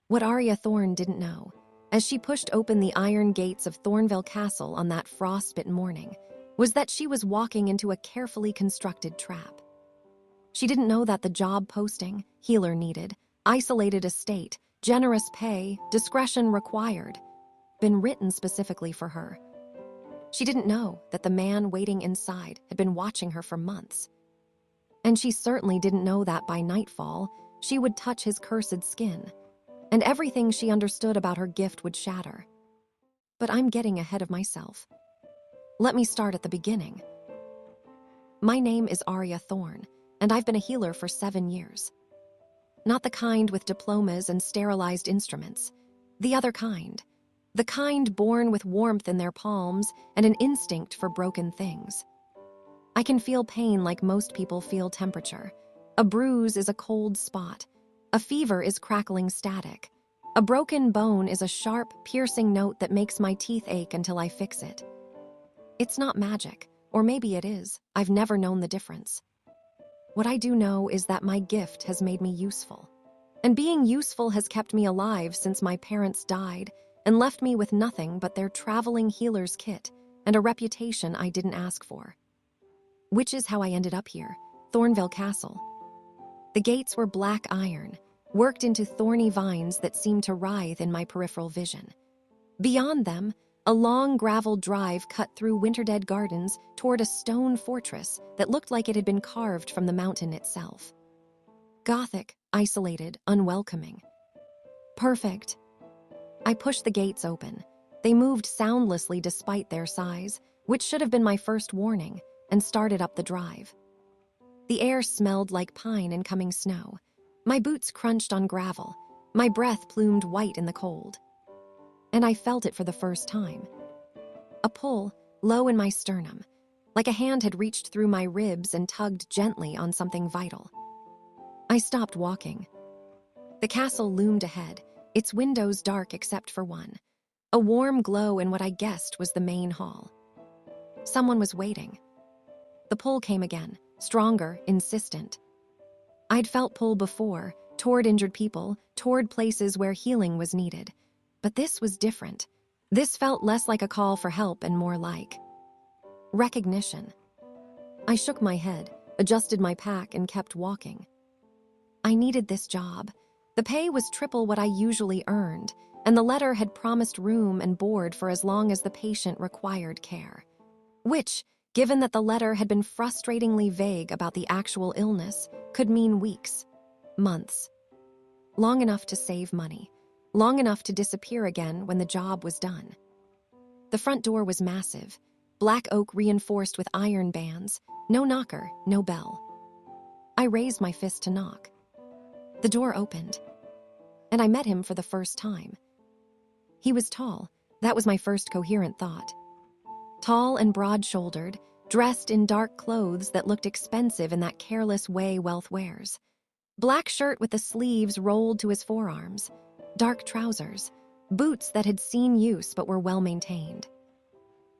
What Aria Thorne didn't know, as she pushed open the iron gates of Thornveil Castle on that frostbitten morning, was that she was walking into a carefully constructed trap. She didn't know that the job posting, healer needed, isolated estate, generous pay, discretion required, been written specifically for her. She didn't know that the man waiting inside had been watching her for months. And she certainly didn't know that by nightfall, she would touch his cursed skin, and everything she understood about her gift would shatter. But I'm getting ahead of myself. Let me start at the beginning. My name is Aria Thorne, and I've been a healer for 7 years. Not the kind with diplomas and sterilized instruments. The other kind. The kind born with warmth in their palms and an instinct for broken things. I can feel pain like most people feel temperature. A bruise is a cold spot. A fever is crackling static. A broken bone is a sharp, piercing note that makes my teeth ache until I fix it. It's not magic, or maybe it is. I've never known the difference. What I do know is that my gift has made me useful. And being useful has kept me alive since my parents died and left me with nothing but their traveling healer's kit and a reputation I didn't ask for. Which is how I ended up here, Thornveil Castle. The gates were black iron, worked into thorny vines that seemed to writhe in my peripheral vision. Beyond them, a long gravel drive cut through winter-dead gardens toward a stone fortress that looked like it had been carved from the mountain itself. Gothic, isolated, unwelcoming. Perfect. I pushed the gates open. They moved soundlessly despite their size, which should have been my first warning, and started up the drive. The air smelled like pine and coming snow. My boots crunched on gravel. My breath plumed white in the cold. And I felt it for the first time. A pull, low in my sternum, like a hand had reached through my ribs and tugged gently on something vital. I stopped walking. The castle loomed ahead, its windows dark except for one, a warm glow in what I guessed was the main hall. Someone was waiting. The pull came again, stronger, insistent. I'd felt pull before, toward injured people, toward places where healing was needed. But this was different. This felt less like a call for help and more like recognition. I shook my head, adjusted my pack, and kept walking. I needed this job. The pay was triple what I usually earned, and the letter had promised room and board for as long as the patient required care. Which, given that the letter had been frustratingly vague about the actual illness, could mean weeks, months. Long enough to save money. Long enough to disappear again when the job was done. The front door was massive, black oak reinforced with iron bands, no knocker, no bell. I raised my fist to knock. The door opened, and I met him for the first time. He was tall, that was my first coherent thought. Tall and broad-shouldered, dressed in dark clothes that looked expensive in that careless way wealth wears. Black shirt with the sleeves rolled to his forearms. Dark trousers, boots that had seen use but were well-maintained.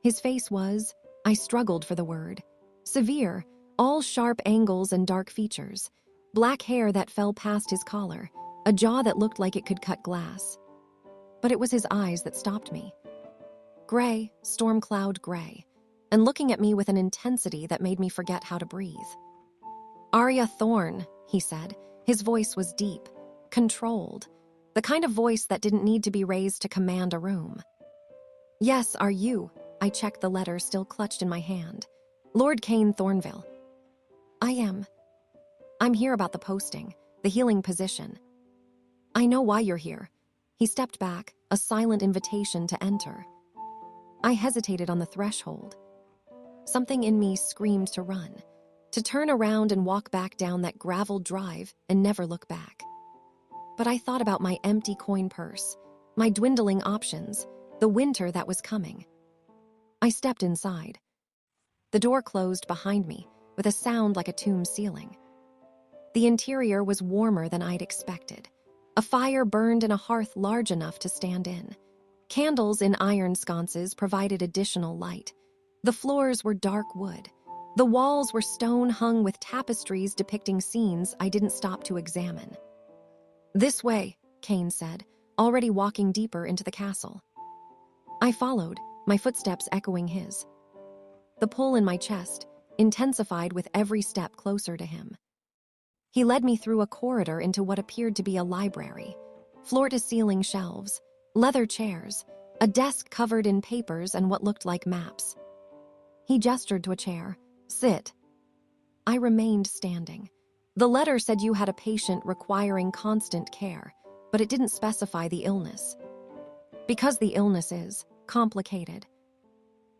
His face was, I struggled for the word, severe, all sharp angles and dark features, black hair that fell past his collar, a jaw that looked like it could cut glass. But it was his eyes that stopped me. Gray, storm cloud gray, and looking at me with an intensity that made me forget how to breathe. Aria Thorne, he said. His voice was deep, controlled, the kind of voice that didn't need to be raised to command a room. Yes, are you? I checked the letter still clutched in my hand. Lord Caine Thornveil. I am. I'm here about the posting, the healing position. I know why you're here. He stepped back, a silent invitation to enter. I hesitated on the threshold. Something in me screamed to run, to turn around and walk back down that gravel drive and never look back. But I thought about my empty coin purse, my dwindling options, the winter that was coming. I stepped inside. The door closed behind me with a sound like a tomb ceiling. The interior was warmer than I'd expected. A fire burned in a hearth large enough to stand in. Candles in iron sconces provided additional light. The floors were dark wood. The walls were stone hung with tapestries depicting scenes I didn't stop to examine. This way, Caine said, already walking deeper into the castle. I followed, my footsteps echoing his. The pull in my chest intensified with every step closer to him. He led me through a corridor into what appeared to be a library. Floor-to-ceiling shelves, leather chairs, a desk covered in papers and what looked like maps. He gestured to a chair. "Sit." I remained standing. The letter said you had a patient requiring constant care, but it didn't specify the illness. Because the illness is complicated.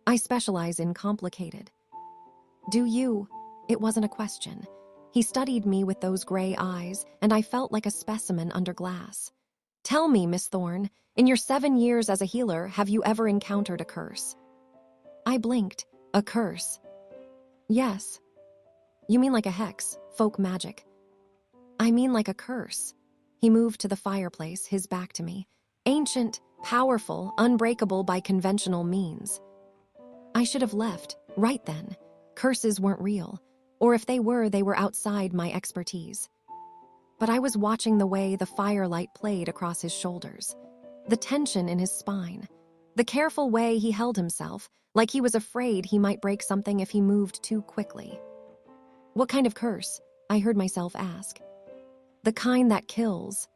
I specialize in complicated. Do you? It wasn't a question. He studied me with those gray eyes, and I felt like a specimen under glass. Tell me, Miss Thorne, in your 7 years as a healer, have you ever encountered a curse? I blinked. A curse? Yes. You mean like a hex, folk magic? I mean like a curse. He moved to the fireplace, his back to me. Ancient, powerful, unbreakable by conventional means. I should have left, right then. Curses weren't real, or if they were outside my expertise. But I was watching the way the firelight played across his shoulders, the tension in his spine, the careful way he held himself, like he was afraid he might break something if he moved too quickly. What kind of curse? I heard myself ask. The kind that kills.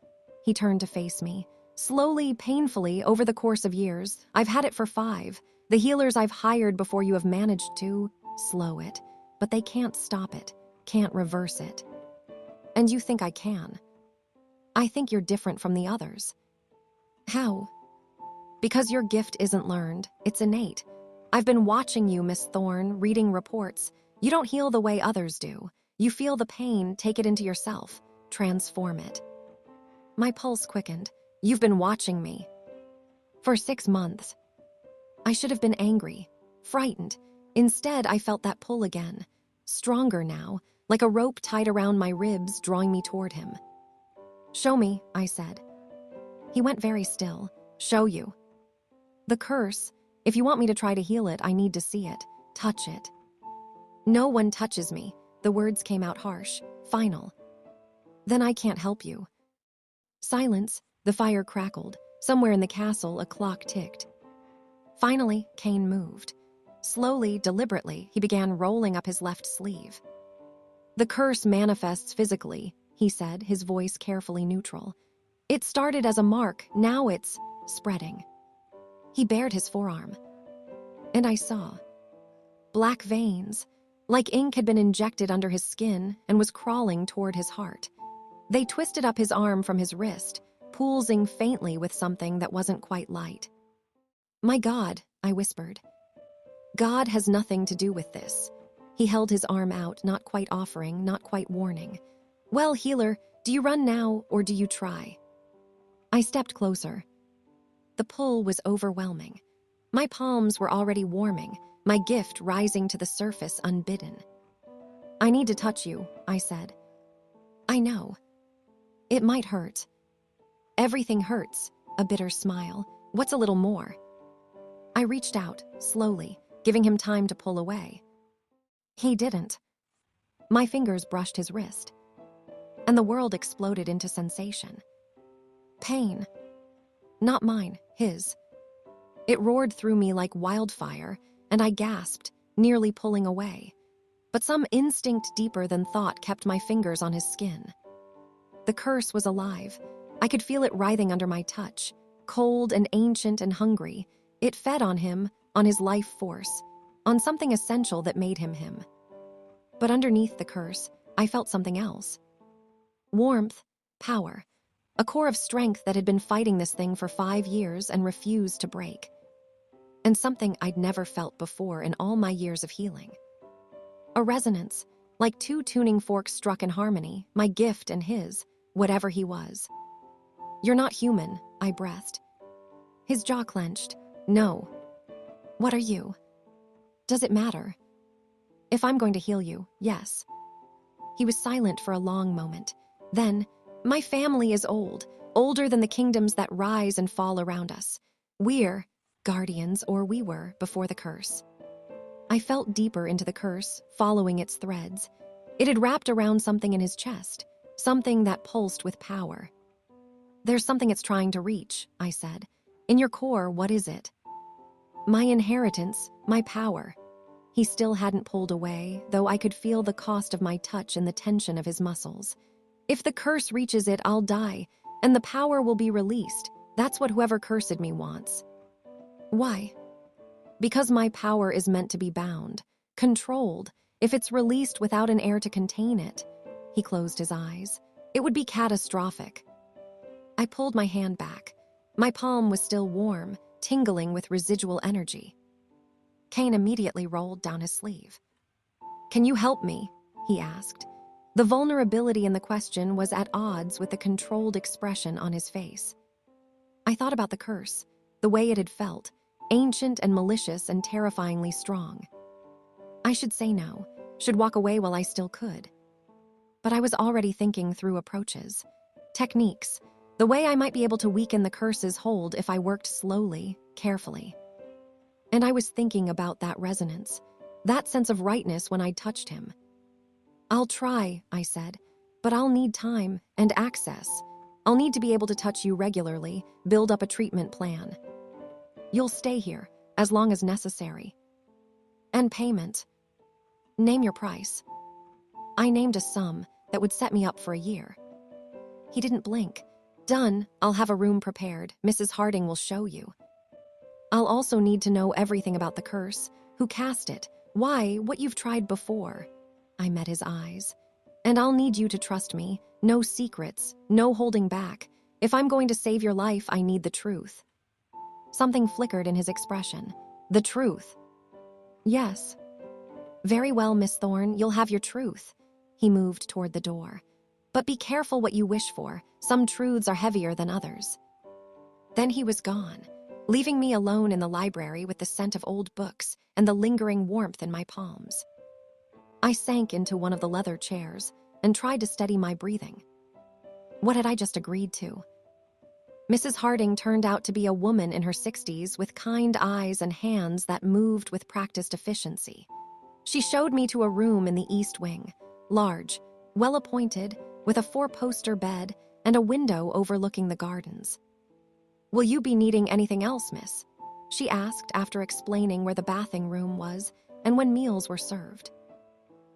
He turned to face me. Slowly, painfully, over the course of years, I've had it for 5. The healers I've hired before you have managed to slow it, but they can't stop it, can't reverse it. And you think I can. I think you're different from the others. How? Because your gift isn't learned, it's innate. I've been watching you, Miss Thorne, reading reports. You don't heal the way others do. You feel the pain, take it into yourself, transform it. My pulse quickened. You've been watching me. For 6 months. I should have been angry, frightened. Instead, I felt that pull again. Stronger now, like a rope tied around my ribs, drawing me toward him. Show me, I said. He went very still. Show you. The curse. If you want me to try to heal it, I need to see it, touch it. No one touches me. The words came out harsh, final. Then I can't help you. Silence. The fire crackled. Somewhere in the castle, a clock ticked. Finally, Caine moved. Slowly, deliberately, he began rolling up his left sleeve. The curse manifests physically, he said, his voice carefully neutral. It started as a mark, now it's spreading. He bared his forearm. And I saw. Black veins, like ink had been injected under his skin and was crawling toward his heart. They twisted up his arm from his wrist, pulsing faintly with something that wasn't quite light. My God, I whispered. God has nothing to do with this. He held his arm out, not quite offering, not quite warning. Well, healer, do you run now or do you try? I stepped closer. The pull was overwhelming. My palms were already warming, my gift rising to the surface unbidden. I need to touch you, I said. I know. It might hurt. Everything hurts, a bitter smile. What's a little more? I reached out, slowly, giving him time to pull away. He didn't. My fingers brushed his wrist, and the world exploded into sensation. Pain. Not mine, his. It roared through me like wildfire, and I gasped, nearly pulling away. But some instinct deeper than thought kept my fingers on his skin. The curse was alive. I could feel it writhing under my touch, cold and ancient and hungry. It fed on him, on his life force, on something essential that made him him. But underneath the curse, I felt something else. Warmth, power, a core of strength that had been fighting this thing for 5 years and refused to break. And something I'd never felt before in all my years of healing. A resonance, like 2 tuning forks struck in harmony, my gift and his, whatever he was. You're not human, I breathed. His jaw clenched. No. What are you? Does it matter? If I'm going to heal you, yes. He was silent for a long moment. Then, my family is old, older than the kingdoms that rise and fall around us. We're guardians, or we were, before the curse. I felt deeper into the curse, following its threads. It had wrapped around something in his chest, something that pulsed with power. There's something it's trying to reach, I said. In your core, what is it? My inheritance, my power. He still hadn't pulled away, though I could feel the cost of my touch in the tension of his muscles. If the curse reaches it, I'll die, and the power will be released. That's what whoever cursed me wants. Why? Because my power is meant to be bound, controlled. If it's released without an heir to contain it, he closed his eyes, it would be catastrophic. I pulled my hand back. My palm was still warm, tingling with residual energy. Caine immediately rolled down his sleeve. Can you help me? He asked. The vulnerability in the question was at odds with the controlled expression on his face. I thought about the curse, the way it had felt, ancient and malicious and terrifyingly strong. I should say no, should walk away while I still could. But I was already thinking through approaches, techniques, the way I might be able to weaken the curse's hold if I worked slowly, carefully. And I was thinking about that resonance, that sense of rightness when I touched him. I'll try, I said, but I'll need time and access. I'll need to be able to touch you regularly, build up a treatment plan. You'll stay here, as long as necessary. And payment. Name your price. I named a sum that would set me up for a year. He didn't blink. Done, I'll have a room prepared. Mrs. Harding will show you. I'll also need to know everything about the curse, who cast it, why, what you've tried before. I met his eyes. And I'll need you to trust me. No secrets, no holding back. If I'm going to save your life, I need the truth. Something flickered in his expression. The truth. Yes. Very well, Miss Thorne, you'll have your truth. He moved toward the door. But be careful what you wish for. Some truths are heavier than others. Then he was gone, leaving me alone in the library with the scent of old books and the lingering warmth in my palms. I sank into one of the leather chairs and tried to steady my breathing. What had I just agreed to? Mrs. Harding turned out to be a woman in her 60s with kind eyes and hands that moved with practiced efficiency. She showed me to a room in the east wing, large, well-appointed, with a 4-poster bed and a window overlooking the gardens. Will you be needing anything else, miss? She asked after explaining where the bathing room was and when meals were served.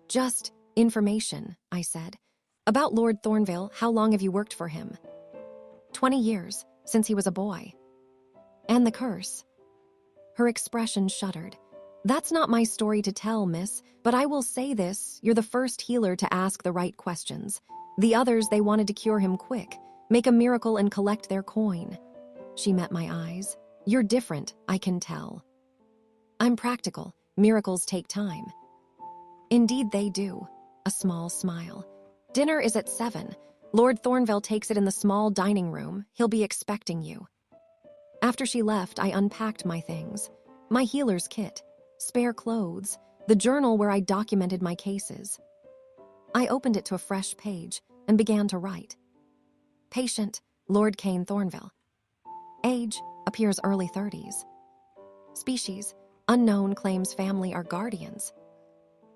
Just information, I said. About Lord Thornveil, how long have you worked for him? 20 years, since he was a boy. And the curse. Her expression shuddered. That's not my story to tell, miss, but I will say this, you're the first healer to ask the right questions. The others, they wanted to cure him quick, make a miracle and collect their coin. She met my eyes. You're different, I can tell. I'm practical. Miracles take time. Indeed they do. A small smile. Dinner is at 7. Lord Thornveil takes it in the small dining room. He'll be expecting you. After she left, I unpacked my things. My healer's kit, spare clothes, the journal where I documented my cases. I opened it to a fresh page and began to write. Patient, Lord Caine Thornveil. Age, appears early 30s. Species, unknown, claims family are guardians.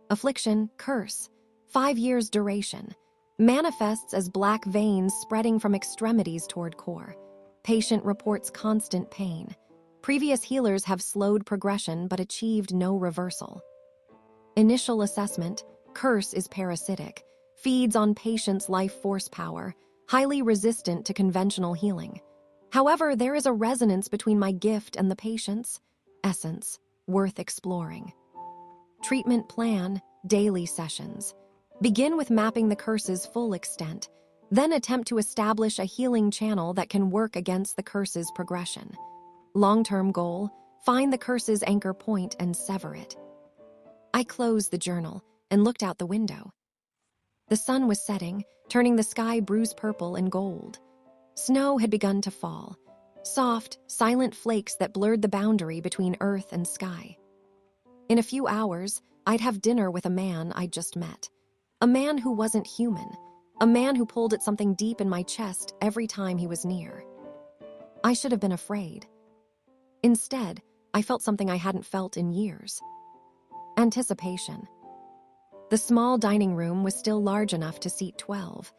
Affliction, curse, 5 years duration. Manifests as black veins spreading from extremities toward core. Patient reports constant pain. Previous healers have slowed progression but achieved no reversal. Initial assessment, curse is parasitic, feeds on patient's life force power, highly resistant to conventional healing. However, there is a resonance between my gift and the patient's essence, worth exploring. Treatment plan, daily sessions. Begin with mapping the curse's full extent, then attempt to establish a healing channel that can work against the curse's progression. Long-term goal, find the curse's anchor point and sever it. I closed the journal and looked out the window. The sun was setting, turning the sky bruise purple and gold. Snow had begun to fall, soft, silent flakes that blurred the boundary between earth and sky. In a few hours, I'd have dinner with a man I'd just met. A man who wasn't human. A man who pulled at something deep in my chest every time he was near. I should have been afraid. Instead, I felt something I hadn't felt in years. Anticipation. The small dining room was still large enough to seat 12.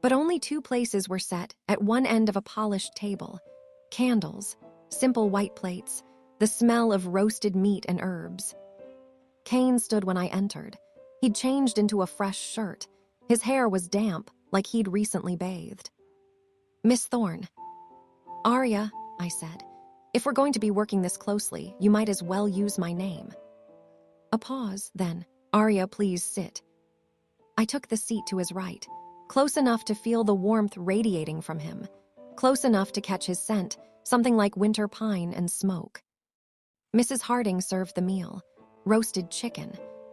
But only 2 places were set at one end of a polished table. Candles, simple white plates, the smell of roasted meat and herbs. Caine stood when I entered. He'd changed into a fresh shirt. His hair was damp, like he'd recently bathed. "Miss Thorne." "Aria," I said. "If we're going to be working this closely, you might as well use my name." A pause, then, "Aria, please sit." I took the seat to his right, close enough to feel the warmth radiating from him, close enough to catch his scent, something like winter pine and smoke. Mrs. Harding served the meal: roasted chicken,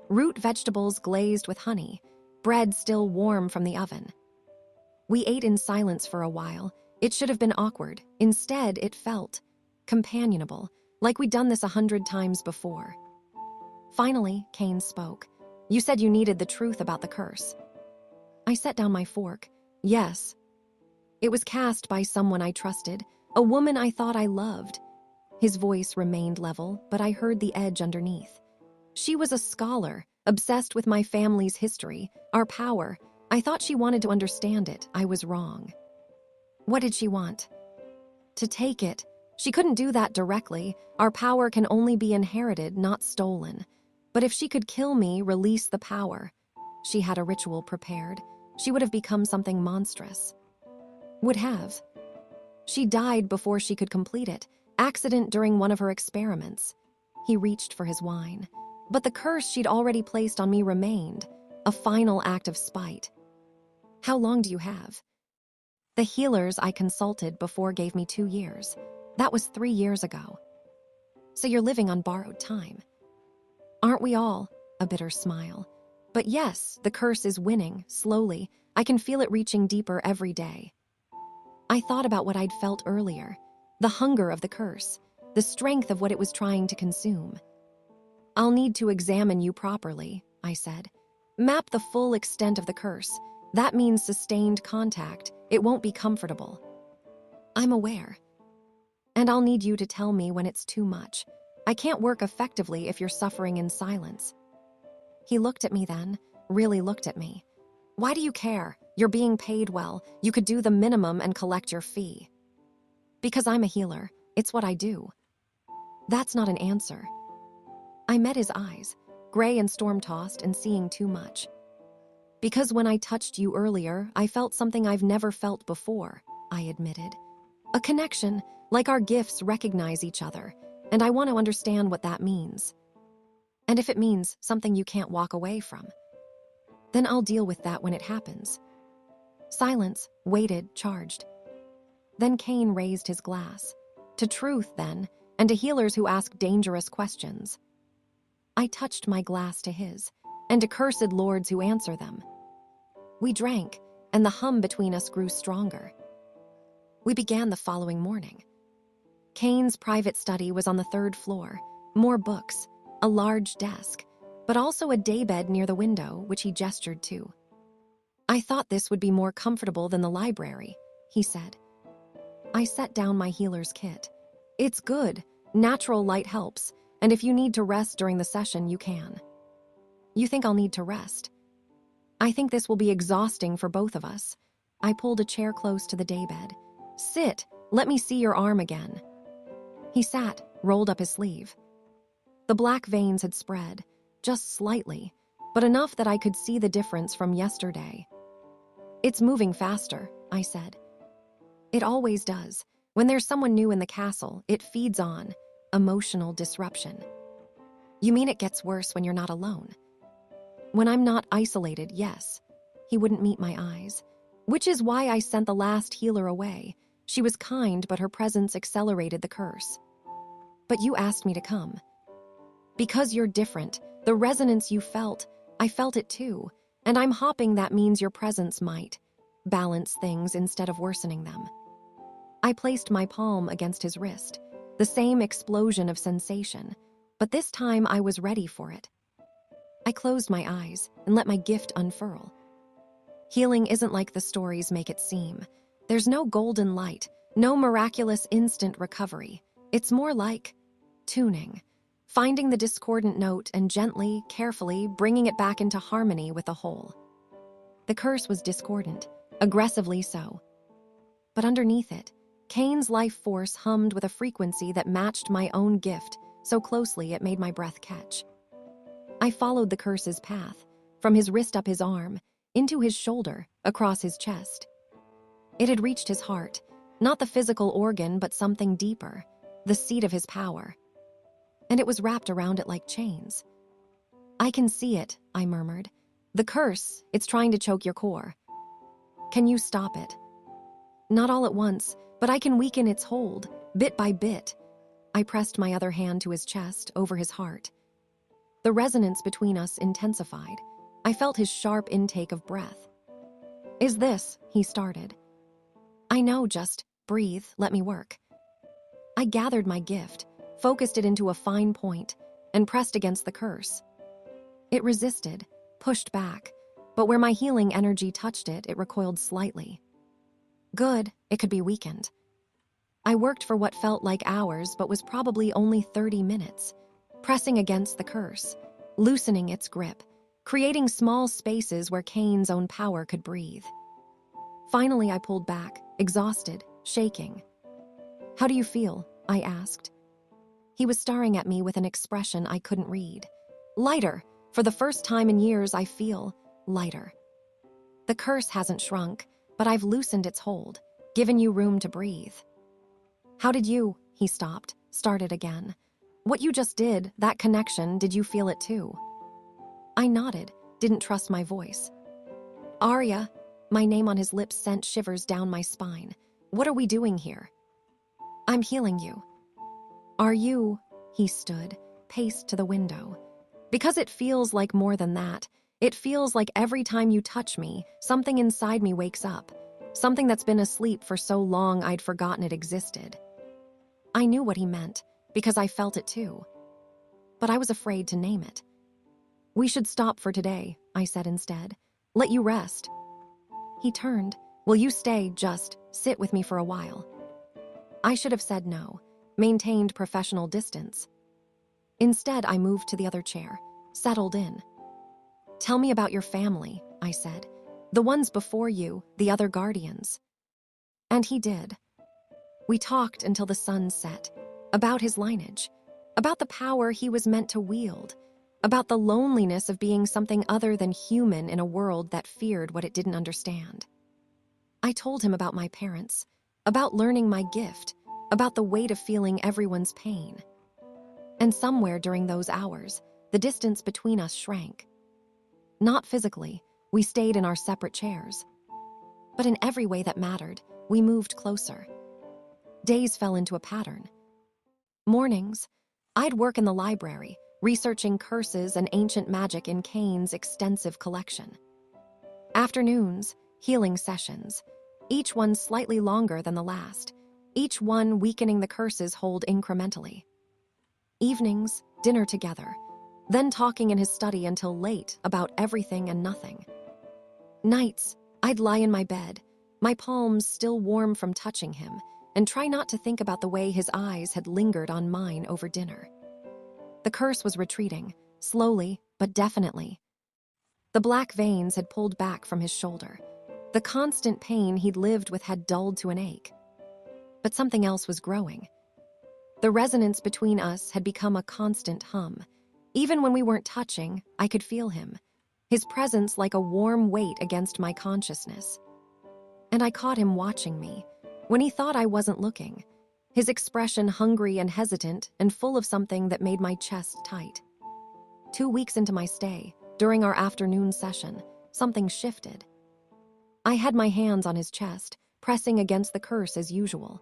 root vegetables glazed with honey, bread still warm from the oven. We ate in silence for a while. It should have been awkward. Instead, it felt companionable, like we'd done this 100 times before. Finally, Caine spoke. "You said you needed the truth about the curse." I set down my fork. "Yes. It was cast by someone I trusted, a woman I thought I loved." His voice remained level, but I heard the edge underneath. "She was a scholar, obsessed with my family's history, our power. I thought she wanted to understand it. I was wrong." "What did she want?" "To take it. She couldn't do that directly. Our power can only be inherited, not stolen. But if she could kill me, release the power. She had a ritual prepared. She would have become something monstrous." "Would have." "She died before she could complete it. Accident during one of her experiments." He reached for his wine. "But the curse she'd already placed on me remained. A final act of spite." "How long do you have?" "The healers I consulted before gave me 2 years. That was 3 years ago." "So you're living on borrowed time." "Aren't we all?" A bitter smile. "But yes, the curse is winning, slowly. I can feel it reaching deeper every day." I thought about what I'd felt earlier. The hunger of the curse. The strength of what it was trying to consume. "I'll need to examine you properly," I said. "Map the full extent of the curse. That means sustained contact. It won't be comfortable." "I'm aware." "And I'll need you to tell me when it's too much. I can't work effectively if you're suffering in silence." He looked at me then, really looked at me. "Why do you care? You're being paid well. You could do the minimum and collect your fee." "Because I'm a healer. It's what I do." "That's not an answer." I met his eyes, gray and storm-tossed and seeing too much. "Because when I touched you earlier, I felt something I've never felt before," I admitted. "A connection, like our gifts recognize each other, and I want to understand what that means. And if it means something you can't walk away from, then I'll deal with that when it happens." Silence, weighted, charged. Then Caine raised his glass. "To truth, then, and to healers who ask dangerous questions." I touched my glass to his, "and to cursed lords who answer them." We drank, and the hum between us grew stronger. We began the following morning. Caine's private study was on the 3rd floor. More books, a large desk, but also a daybed near the window, which he gestured to. "I thought this would be more comfortable than the library," he said. I set down my healer's kit. "It's good. Natural light helps, and if you need to rest during the session, you can." "You think I'll need to rest?" "I think this will be exhausting for both of us." I pulled a chair close to the daybed. "Sit. Let me see your arm again." He sat, rolled up his sleeve. The black veins had spread, just slightly, but enough that I could see the difference from yesterday. "It's moving faster," I said. "It always does. When there's someone new in the castle, it feeds on emotional disruption." "You mean it gets worse when you're not alone?" "When I'm not isolated, yes." He wouldn't meet my eyes. "Which is why I sent the last healer away. She was kind, but her presence accelerated the curse." "But you asked me to come." "Because you're different. The resonance you felt, I felt it too. And I'm hoping that means your presence might balance things instead of worsening them." I placed my palm against his wrist. The same explosion of sensation, but this time I was ready for it. I closed my eyes and let my gift unfurl. Healing isn't like the stories make it seem. There's no golden light, no miraculous instant recovery. It's more like tuning, finding the discordant note and gently, carefully bringing it back into harmony with the whole. The curse was discordant. aggressively so. But underneath it, Caine's life force hummed with a frequency that matched my own gift so closely it made my breath catch. I followed the curse's path, from his wrist up his arm, into his shoulder, across his chest. It had reached his heart, not the physical organ but something deeper, the seat of his power. And it was wrapped around it like chains. "I can see it," I murmured. "The curse, it's trying to choke your core. Can you stop it?" "Not all at once, but I can weaken its hold, bit by bit." I pressed my other hand to his chest, over his heart. The resonance between us intensified. I felt his sharp intake of breath. "Is this," he started. "I know, just breathe, let me work." I gathered my gift, focused it into a fine point, and pressed against the curse. It resisted, pushed back, but where my healing energy touched it, it recoiled slightly. Good, it could be weakened. I worked for what felt like hours but was probably only 30 minutes, pressing against the curse, loosening its grip, creating small spaces where Caine's own power could breathe. Finally, I pulled back, exhausted, shaking. "How do you feel?" I asked. He was staring at me with an expression I couldn't read. "Lighter. For the first time in years, I feel lighter. The curse hasn't shrunk, but I've loosened its hold, given you room to breathe." "How did you?" He stopped, started again. "What you just did, that connection, did you feel it too?" I nodded, didn't trust my voice. "Aria," my name on his lips sent shivers down my spine. "What are we doing here?" "I'm healing you." "Are you?" He stood, paced to the window. "Because it feels like more than that. It feels like every time you touch me, something inside me wakes up. Something that's been asleep for so long I'd forgotten it existed." I knew what he meant, because I felt it too. But I was afraid to name it. "We should stop for today," I said instead. "Let you rest." He turned. "Will you stay, just sit with me for a while?" I should have said no, maintained professional distance. Instead, I moved to the other chair, settled in. "Tell me about your family," I said. "The ones before you, the other guardians." And he did. We talked until the sun set, about his lineage, about the power he was meant to wield, about the loneliness of being something other than human in a world that feared what it didn't understand. I told him about my parents, about learning my gift, about the weight of feeling everyone's pain. And somewhere during those hours, the distance between us shrank. Not physically, we stayed in our separate chairs. But in every way that mattered, we moved closer. Days fell into a pattern. Mornings, I'd work in the library, researching curses and ancient magic in Caine's extensive collection. Afternoons, healing sessions, each one slightly longer than the last, each one weakening the curse's hold incrementally. Evenings, dinner together, then talking in his study until late about everything and nothing. Nights, I'd lie in my bed, my palms still warm from touching him, and try not to think about the way his eyes had lingered on mine over dinner. The curse was retreating, slowly but definitely. The black veins had pulled back from his shoulder. The constant pain he'd lived with had dulled to an ache. But something else was growing. The resonance between us had become a constant hum. Even when we weren't touching, I could feel him, his presence like a warm weight against my consciousness. And I caught him watching me, when he thought I wasn't looking, his expression hungry and hesitant and full of something that made my chest tight. 2 weeks into my stay, during our afternoon session, something shifted. I had my hands on his chest, pressing against the curse as usual.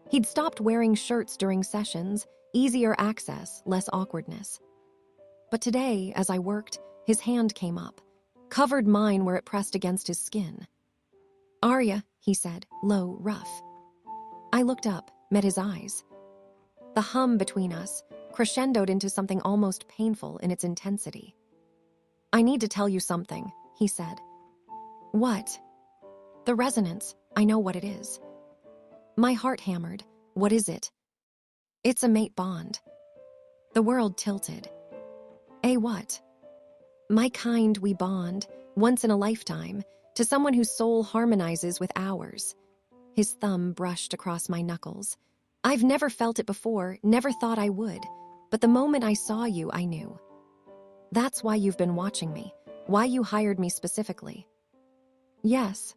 He'd stopped wearing shirts during sessions, easier access, less awkwardness. But today, as I worked, his hand came up, covered mine where it pressed against his skin. "Aria," he said, low, rough. I looked up, met his eyes. The hum between us crescendoed into something almost painful in its intensity. "I need to tell you something," he said. "What?" "The resonance. I know what it is." My heart hammered. "What is it?" "It's a mate bond." The world tilted. "A what?" "My kind, we bond, once in a lifetime, to someone whose soul harmonizes with ours. His thumb brushed across my knuckles. I've never felt it before, never thought I would, but the moment I saw you, I knew. That's why you've been watching me, why you hired me specifically. Yes.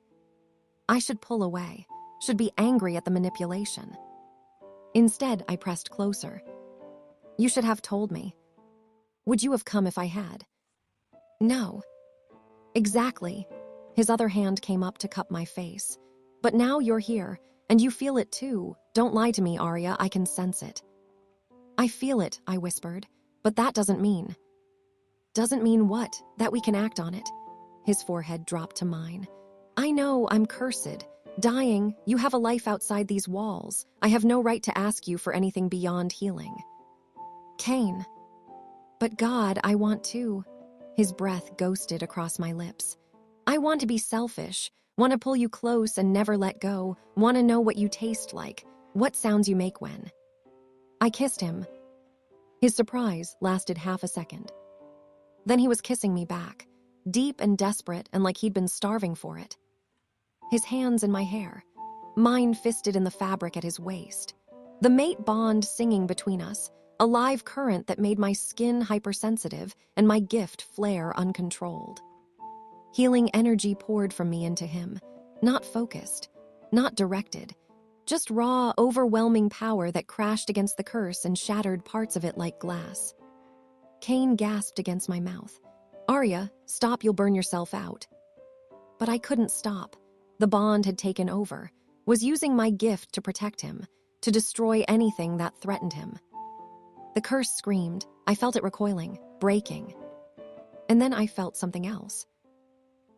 I should pull away, should be angry at the manipulation. Instead, I pressed closer. You should have told me. Would you have come if I had? No. Exactly. His other hand came up to cup my face. But now you're here, and you feel it too. Don't lie to me, Aria, I can sense it. I feel it, I whispered, but that doesn't mean. Doesn't mean what? That we can act on it. His forehead dropped to mine. I know, I'm cursed. Dying, you have a life outside these walls. I have no right to ask you for anything beyond healing. Caine. But God, I want to. His breath ghosted across my lips. I want to be selfish, want to pull you close and never let go, want to know what you taste like, what sounds you make when. I kissed him. His surprise lasted half a second. Then he was kissing me back, deep and desperate and like he'd been starving for it. His hands in my hair, mine fisted in the fabric at his waist. The mate bond singing between us, a live current that made my skin hypersensitive and my gift flare uncontrolled. Healing energy poured from me into him, not focused, not directed, just raw, overwhelming power that crashed against the curse and shattered parts of it like glass. Caine gasped against my mouth. Aria, stop, you'll burn yourself out. But I couldn't stop. The bond had taken over, was using my gift to protect him, to destroy anything that threatened him. The curse screamed. I felt it recoiling, breaking. And then I felt something else.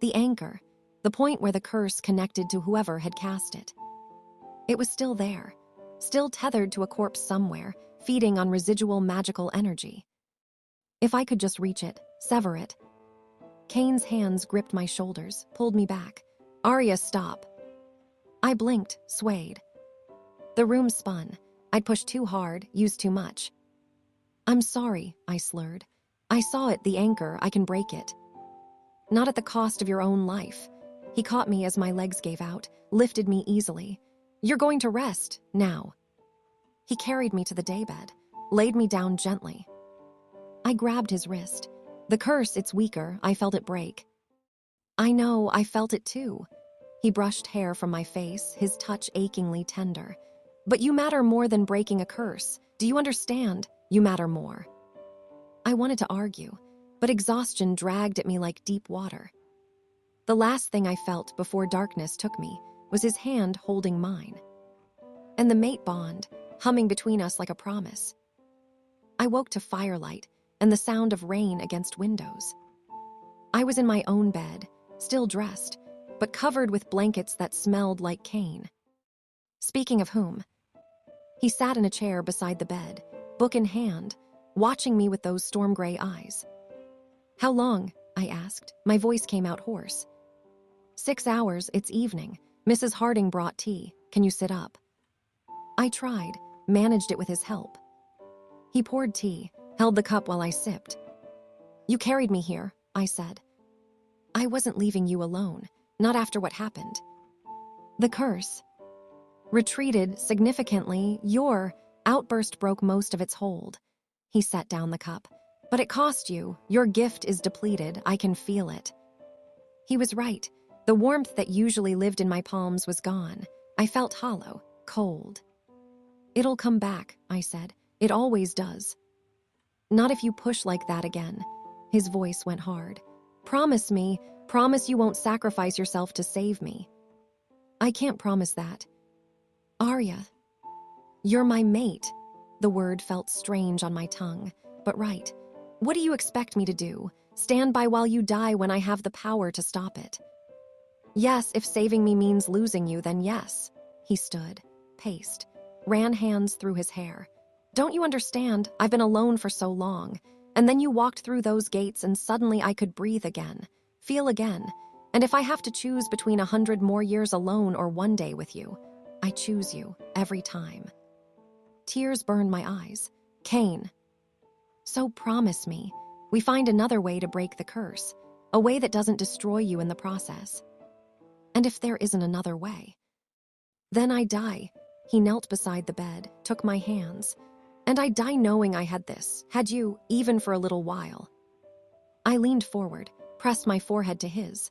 The anchor, the point where the curse connected to whoever had cast it. It was still there, still tethered to a corpse somewhere, feeding on residual magical energy. If I could just reach it, sever it. Caine's hands gripped my shoulders, pulled me back. Aria, stop. I blinked, swayed. The room spun. I'd pushed too hard, used too much. I'm sorry, I slurred. I saw it, the anchor, I can break it. Not at the cost of your own life. He caught me as my legs gave out, lifted me easily. You're going to rest, now. He carried me to the daybed, laid me down gently. I grabbed his wrist. The curse, it's weaker, I felt it break. I know, I felt it too. He brushed hair from my face, his touch achingly tender. But you matter more than breaking a curse. Do you understand? You matter more. I wanted to argue, but exhaustion dragged at me like deep water. The last thing I felt before darkness took me was his hand holding mine. And the mate bond, humming between us like a promise. I woke to firelight and the sound of rain against windows. I was in my own bed, still dressed, but covered with blankets that smelled like Caine. Speaking of whom, he sat in a chair beside the bed, book in hand, watching me with those storm-gray eyes. How long? I asked. My voice came out hoarse. 6 hours, it's evening. Mrs. Harding brought tea. Can you sit up? I tried, managed it with his help. He poured tea, held the cup while I sipped. You carried me here, I said. I wasn't leaving you alone, not after what happened. The curse retreated significantly. Your outburst broke most of its hold. He set down the cup. But it cost you. Your gift is depleted. I can feel it. He was right. The warmth that usually lived in my palms was gone. I felt hollow, cold. It'll come back, I said. It always does. Not if you push like that again. His voice went hard. Promise me, promise you won't sacrifice yourself to save me. I can't promise that. Aria, you're my mate. The word felt strange on my tongue, but right. What do you expect me to do? Stand by while you die when I have the power to stop it? Yes, if saving me means losing you, then yes. He stood, paced, ran hands through his hair. Don't you understand? I've been alone for so long. And then you walked through those gates and suddenly I could breathe again, feel again. And if I have to choose between 100 more years alone or one day with you, I choose you every time. Tears burned my eyes. Caine. So promise me, we find another way to break the curse, a way that doesn't destroy you in the process. And if there isn't another way? Then I die. He knelt beside the bed, took my hands. And I die knowing I had this, had you, even for a little while. I leaned forward, pressed my forehead to his.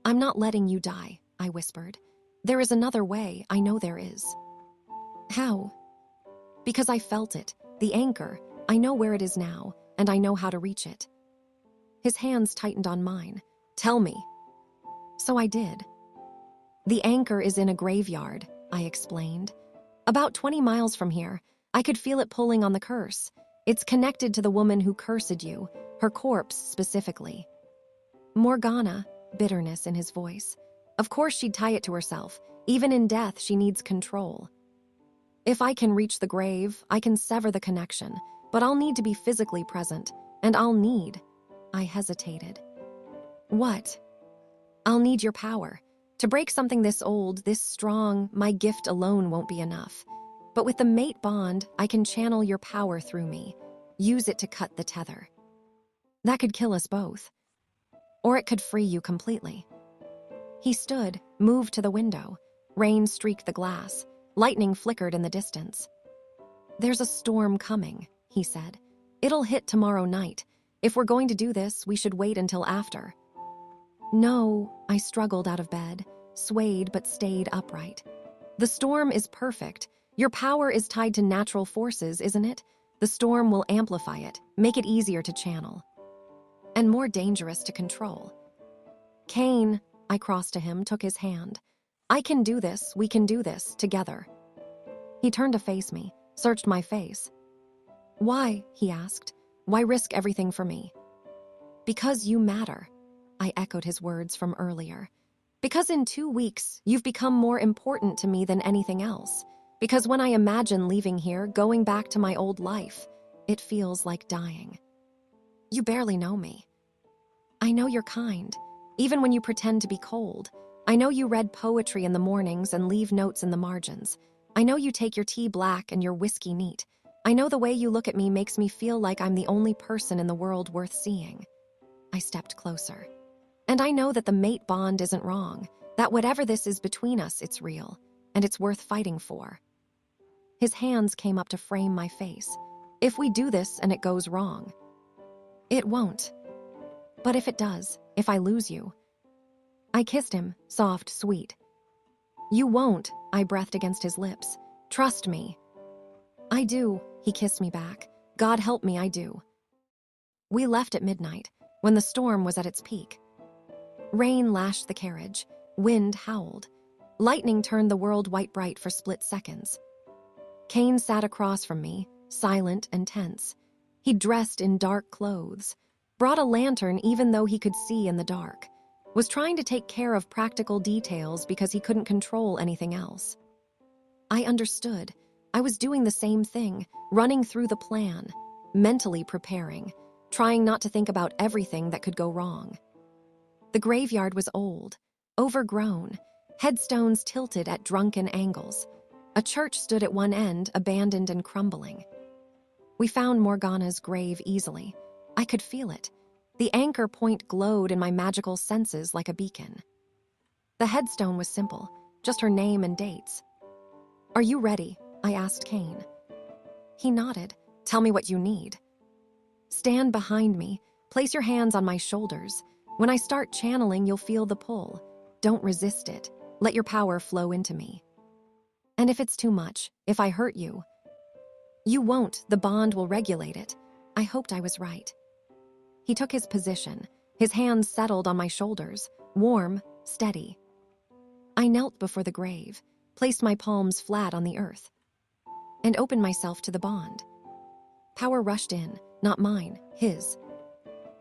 I'm not letting you die, I whispered. There is another way, I know there is. How? Because I felt it, the anchor. I know where it is now, and I know how to reach it. His hands tightened on mine. Tell me. So I did. The anchor is in a graveyard, I explained. About 20 miles from here. I could feel it pulling on the curse. It's connected to the woman who cursed you, her corpse specifically. Morgana, bitterness in his voice. Of course she'd tie it to herself. Even in death, she needs control. If I can reach the grave, I can sever the connection, but I'll need to be physically present, and I'll need... I hesitated. What? I'll need your power. To break something this old, this strong, my gift alone won't be enough. But with the mate bond, I can channel your power through me. Use it to cut the tether. That could kill us both. Or it could free you completely. He stood, moved to the window. Rain streaked the glass. Lightning flickered in the distance. There's a storm coming, he said. It'll hit tomorrow night. If we're going to do this, we should wait until after. No, I struggled out of bed, swayed but stayed upright. The storm is perfect. Your power is tied to natural forces, isn't it? The storm will amplify it, make it easier to channel. And more dangerous to control. Caine, I crossed to him, took his hand. I can do this, we can do this, together. He turned to face me, searched my face. Why, he asked. Why risk everything for me? Because you matter. I echoed his words from earlier. Because in 2 weeks, you've become more important to me than anything else. Because when I imagine leaving here, going back to my old life, it feels like dying. You barely know me. I know you're kind, even when you pretend to be cold. I know you read poetry in the mornings and leave notes in the margins. I know you take your tea black and your whiskey neat. I know the way you look at me makes me feel like I'm the only person in the world worth seeing. I stepped closer. And I know that the mate bond isn't wrong, that whatever this is between us, it's real, and it's worth fighting for. His hands came up to frame my face. If we do this and it goes wrong, it won't. But if it does, if I lose you... I kissed him, soft, sweet. You won't, I breathed against his lips. Trust me. I do, he kissed me back. God help me, I do. We left at midnight, when the storm was at its peak. Rain lashed the carriage, wind howled. Lightning turned the world white bright for split seconds. Caine sat across from me, silent and tense. He dressed in dark clothes, brought a lantern even though he could see in the dark, was trying to take care of practical details because he couldn't control anything else. I understood. I was doing the same thing, running through the plan, mentally preparing, trying not to think about everything that could go wrong. The graveyard was old, overgrown, headstones tilted at drunken angles. A church stood at one end, abandoned and crumbling. We found Morgana's grave easily. I could feel it. The anchor point glowed in my magical senses like a beacon. The headstone was simple, just her name and dates. Are you ready? I asked Caine. He nodded. Tell me what you need. Stand behind me. Place your hands on my shoulders. When I start channeling, you'll feel the pull. Don't resist it. Let your power flow into me. And if it's too much, if I hurt you, you won't. The bond will regulate it. I hoped I was right. He took his position. His hands settled on my shoulders, warm, steady. I knelt before the grave, placed my palms flat on the earth, and opened myself to the bond. Power rushed in, not mine, his.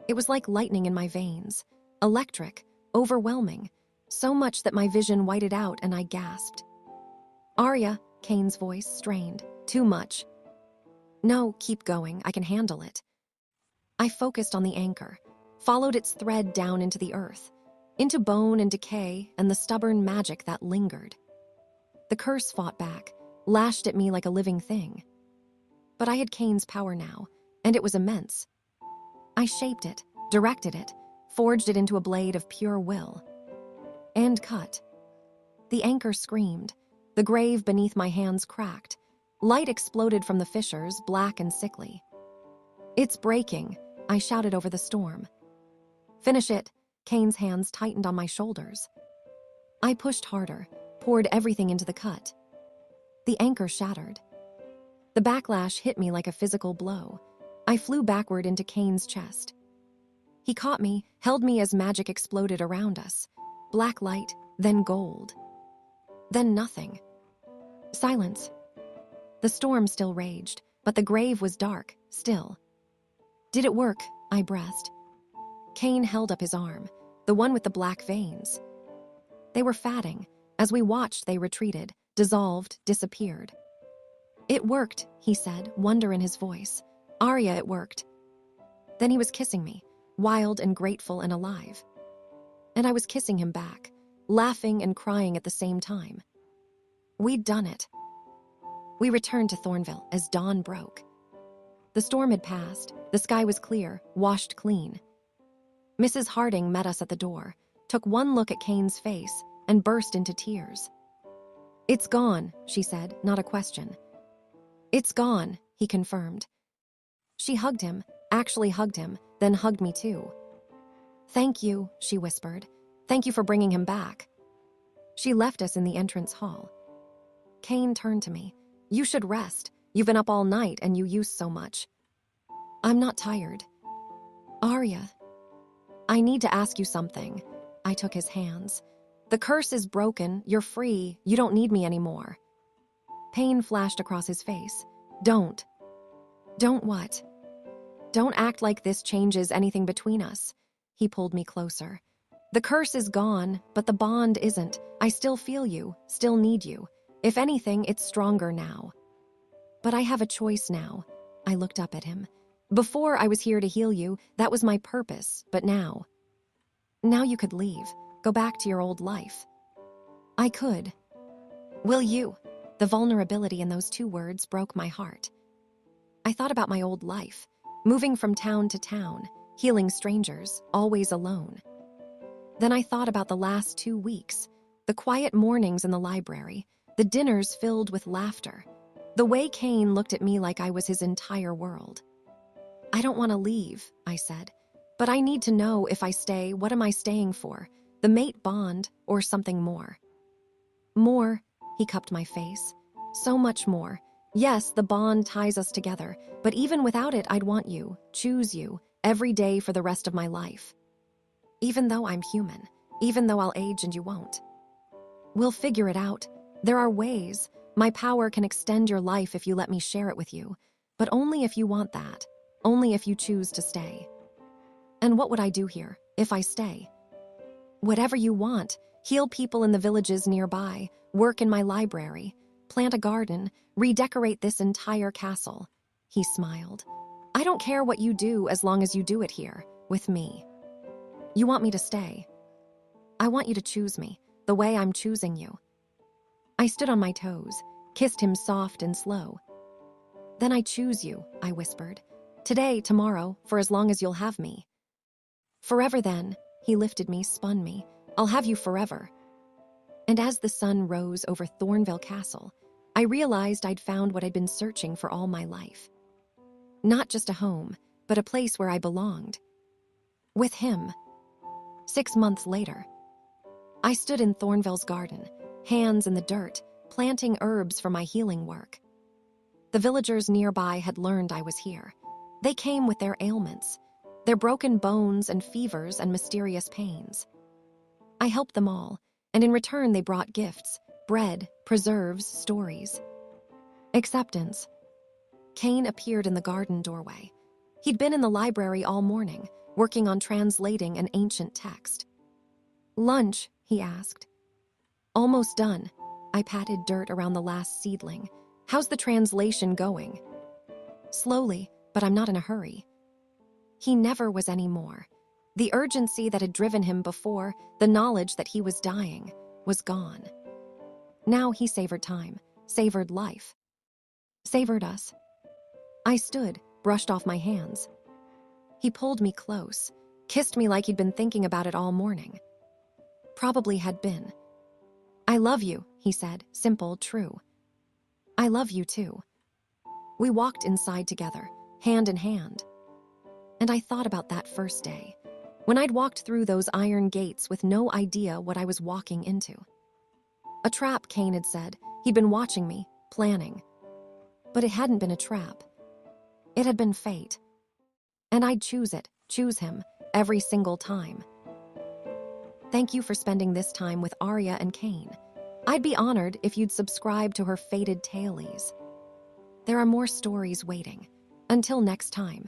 It was like lightning in my veins, electric, overwhelming, so much that my vision whited out and I gasped. Aria, Caine's voice strained. Too much. No, keep going, I can handle it. I focused on the anchor, followed its thread down into the earth, into bone and decay and the stubborn magic that lingered. The curse fought back, lashed at me like a living thing. But I had Caine's power now, and it was immense. I shaped it, directed it, forged it into a blade of pure will. and cut. The anchor screamed. The grave beneath my hands cracked. Light exploded from the fissures, black and sickly. "It's breaking," I shouted over the storm. "Finish it." Caine's hands tightened on my shoulders. I pushed harder, poured everything into the cut. The anchor shattered. The backlash hit me like a physical blow. I flew backward into Caine's chest. He caught me, held me as magic exploded around us. Black light, then gold. Then nothing. Silence. The storm still raged, but the grave was dark, still. "Did it work?" I breathed. Caine held up his arm, the one with the black veins. They were fatting. As we watched, they retreated, dissolved, disappeared. "It worked," he said, wonder in his voice. "Aria, it worked." Then he was kissing me, wild and grateful and alive. And I was kissing him back, laughing and crying at the same time. We'd done it. We returned to Thornveil as dawn broke. The storm had passed, the sky was clear, washed clean. Mrs. Harding met us at the door, took one look at Caine's face, and burst into tears. "It's gone," she said, not a question. "It's gone," he confirmed. She hugged him, actually hugged him, then hugged me too. "Thank you," she whispered. "Thank you for bringing him back." She left us in the entrance hall. Caine turned to me. "You should rest. You've been up all night and you use so much." "I'm not tired." "Aria, I need to ask you something." I took his hands. "The curse is broken. You're free. You don't need me anymore." Pain flashed across his face. Don't. Don't what?" "Don't act like this changes anything between us." He pulled me closer. "The curse is gone, but the bond isn't. I still feel you, still need you. If anything, it's stronger now." "But I have a choice now." I looked up at him. "Before I was here to heal you, that was my purpose, but now you could leave, go back to your old life." "I could." "Will you?" The vulnerability in those two words broke my heart. I thought about my old life, moving from town to town, healing strangers, always alone. Then I thought about the last 2 weeks, the quiet mornings in the library, the dinners filled with laughter, the way Caine looked at me like I was his entire world. "I don't want to leave," I said, "but I need to know if I stay, what am I staying for? The mate bond or something more?" "More," he cupped my face. "So much more. Yes, the bond ties us together, but even without it, I'd want you, choose you, every day for the rest of my life. Even though I'm human, even though I'll age and you won't. We'll figure it out. There are ways. My power can extend your life if you let me share it with you, but only if you want that, only if you choose to stay." "And what would I do here, if I stay?" "Whatever you want. Heal people in the villages nearby, work in my library, plant a garden, redecorate this entire castle." He smiled. "I don't care what you do as long as you do it here, with me." "You want me to stay?" "I want you to choose me, the way I'm choosing you." I stood on my toes, kissed him soft and slow. "Then I choose you," I whispered. "Today, tomorrow, for as long as you'll have me." "Forever then." He lifted me, spun me. "I'll have you forever." And as the sun rose over Thornveil Castle, I realized I'd found what I'd been searching for all my life. Not just a home, but a place where I belonged. With him. 6 months later, I stood in Thornveil's garden, hands in the dirt, planting herbs for my healing work. The villagers nearby had learned I was here. They came with their ailments, their broken bones and fevers and mysterious pains. I helped them all, and in return they brought gifts, bread, preserves, stories. Acceptance. Caine appeared in the garden doorway. He'd been in the library all morning, working on translating an ancient text. "Lunch?" he asked. "Almost done." I patted dirt around the last seedling. "How's the translation going?" "Slowly, but I'm not in a hurry." He never was any more. The urgency that had driven him before, the knowledge that he was dying, was gone. Now he savored time, savored life. Savored us. I stood, brushed off my hands. He pulled me close, kissed me like he'd been thinking about it all morning. probably had been. "I love you," he said, simple, true. "I love you too." We walked inside together, hand in hand. And I thought about that first day, when I'd walked through those iron gates with no idea what I was walking into. A trap, Caine had said. He'd been watching me, planning. But it hadn't been a trap. It had been fate. And I'd choose him, every single time. Thank you for spending this time with Aria and Caine. I'd be honored if you'd subscribe to her fated tailies. There are more stories waiting. Until next time.